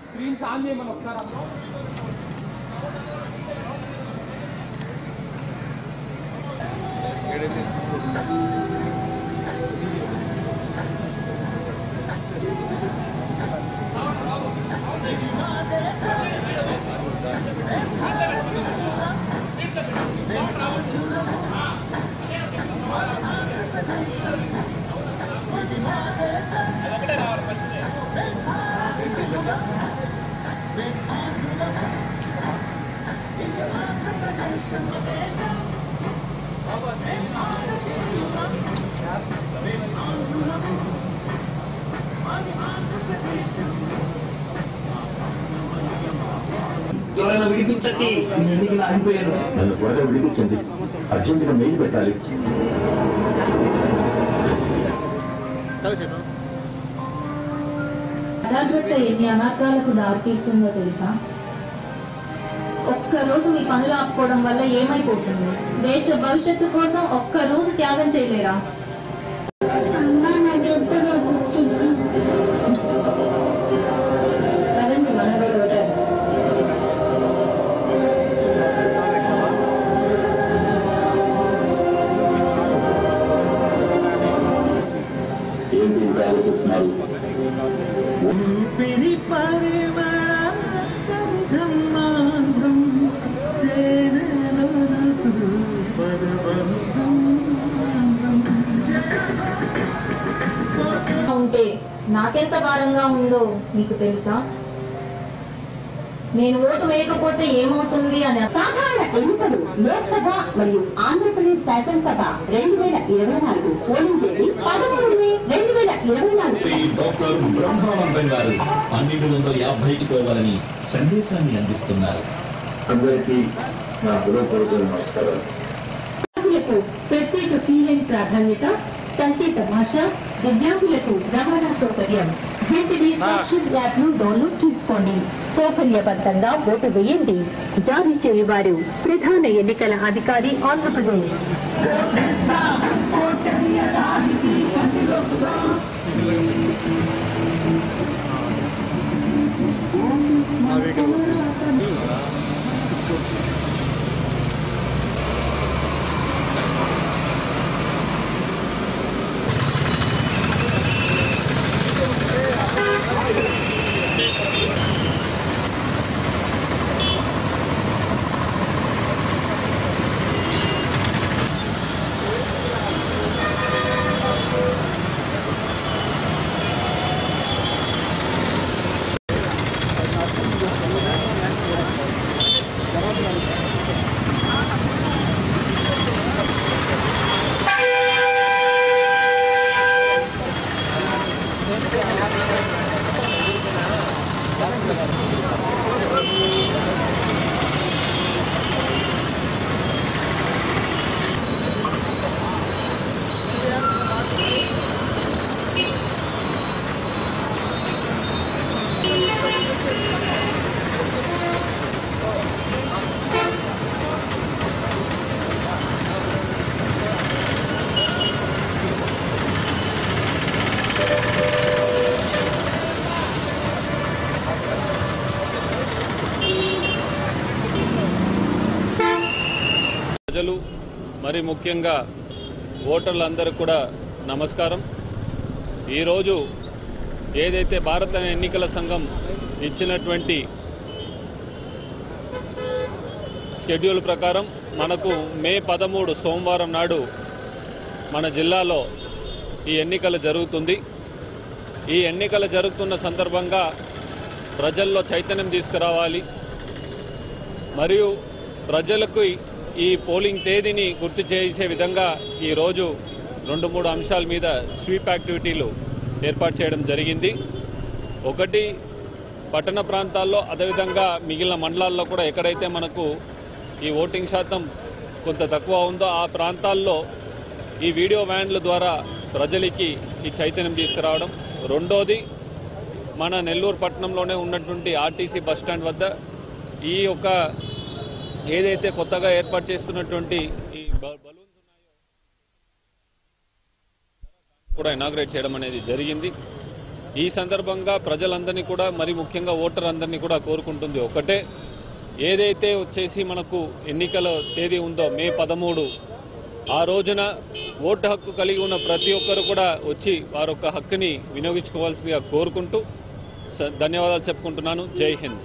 Screen on చేయమని ఒకసారి విడిపించండి. ఎన్నికలు ఆగిపోయారు. నన్ను త్వరగా విడిపించండి. అర్జెంటుగా మెయిల్ పెట్టాలి. అజాగ్రత్త ఎన్ని అనార్థాలకు దారితీస్తుందో తెలుసా? ఒక్కరోజు మీ పనులు ఆపుకోవడం వల్ల ఏమైపోతుంది? దేశ భవిష్యత్తు కోసం ఒక్కరోజు త్యాగం చేయలేరా? కదండి మనగడ ఏంటి ఆలోచిస్తున్నారు? ఉంటే నాకెంత భారంగా ఉందో మీకు తెలుసా? నేను ఓటు వేయకపోతే ఏమవుతుంది అని. సాధారణ ఎన్నికలు లోక్సభ మరియు ఆంధ్రప్రదేశ్ శాసనసభ 2024 పోలింగ్ తేదీ 13 మే 2024. డాక్టర్ బ్రహ్మానందం గారు 1250 పోవాలని సందేశాన్ని అందిస్తున్నారు. అందరికీ నా హృదయపూర్వక నమస్కారాలు. ప్రత్యేక ఫీలింగ్ ప్రాధాన్యత, సంకేత భాష, దివ్యాంగులకు రవాణా సౌకర్యం. వెంటనే సాక్షి యాప్ ను డౌన్లోడ్ చేసుకోండి. సౌకర్యబద్ధంగా ఓటు వేయండి. జారీ చేయవారు ప్రధాన ఎన్నికల అధికారి, ఆంధ్రప్రదేశ్. ప్రజలు మరి ముఖ్యంగా ఓటర్లందరూ కూడా నమస్కారం. ఈరోజు ఏదైతే భారత ఎన్నికల సంఘం ఇచ్చినటువంటి షెడ్యూల్ ప్రకారం మనకు మే 13 సోమవారం నాడు మన జిల్లాలో ఈ ఎన్నికలు జరుగుతుంది. ఈ ఎన్నికలు జరుగుతున్న సందర్భంగా ప్రజల్లో చైతన్యం తీసుకురావాలి మరియు ప్రజలకు ఈ పోలింగ్ తేదీని గుర్తు చేసే విధంగా ఈరోజు 2-3 అంశాల మీద స్వీప్ యాక్టివిటీలు ఏర్పాటు చేయడం జరిగింది. ఒకటి, పట్టణ ప్రాంతాల్లో అదేవిధంగా మిగిలిన మండలాల్లో కూడా ఎక్కడైతే మనకు ఈ ఓటింగ్ శాతం కొంత తక్కువ ఉందో ఆ ప్రాంతాల్లో ఈ వీడియో వ్యాన్ల ద్వారా ప్రజలకి ఈ చైతన్యం తీసుకురావడం. రెండోది, మన నెల్లూరు పట్టణంలోనే ఉన్నటువంటి ఆర్టీసీ బస్టాండ్ వద్ద ఈ యొక్క ఏదైతే కొత్తగా ఏర్పాటు చేస్తున్నటువంటి ఈ బలూన్స్ ఉన్నాయో కూడా ఇనాగ్రేట్ చేయడం అనేది జరిగింది. ఈ సందర్భంగా ప్రజలందరినీ కూడా మరి ముఖ్యంగా ఓటర్ అందరినీ కూడా కోరుకుంటుంది ఒకటే, ఏదైతే వచ్చేసి మనకు ఎన్నికల తేదీ ఉందో మే 13, ఆ రోజున ఓటు హక్కు కలిగి ఉన్న ప్రతి ఒక్కరు కూడా వచ్చి వారొక్క హక్కుని వినియోగించుకోవాల్సిందిగా కోరుకుంటూ ధన్యవాదాలు చెప్పుకుంటున్నాను. జై హింద్.